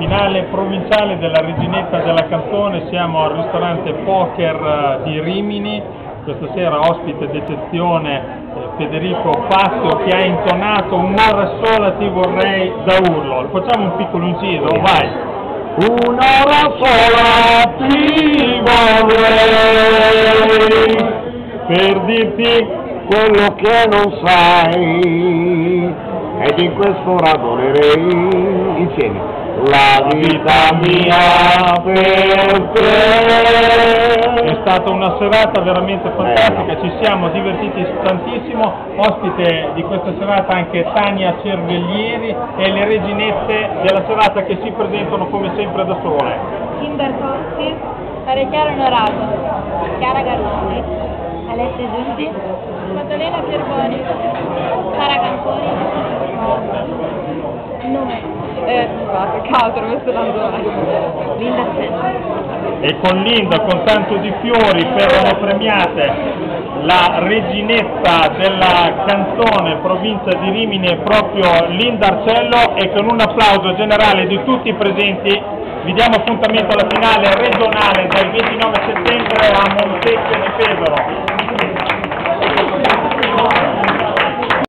finale provinciale della Reginetta della Canzone. Siamo al ristorante Poker di Rimini. Questa sera ospite d'eccezione Federico Fazio, che ha intonato un'ora sola ti vorrei da urlo. Facciamo un piccolo inciso, vai! Un'ora sola ti vorrei per dirti quello che non sai, ed in quest'ora volerei insieme la vita mia per te. È stata una serata veramente fantastica, ci siamo divertiti tantissimo. Ospite di questa serata anche Tania Cerveglieri e le reginette della serata che si presentano come sempre da sole. Kinder Corsi, Chiara Onorato, Chiara Garuzzi, Alessia Giusti, Maddalena Pierboni, Sara Camponi, nome. Causa, non mi sto dando Linda Senna. E con Linda, con tanto di fiori, verranno premiate la reginetta della Canzone provincia di Rimini è proprio Linda Arcello, e con un applauso generale di tutti i presenti vi diamo appuntamento alla finale regionale del 29 settembre a Montecchio di Pesaro.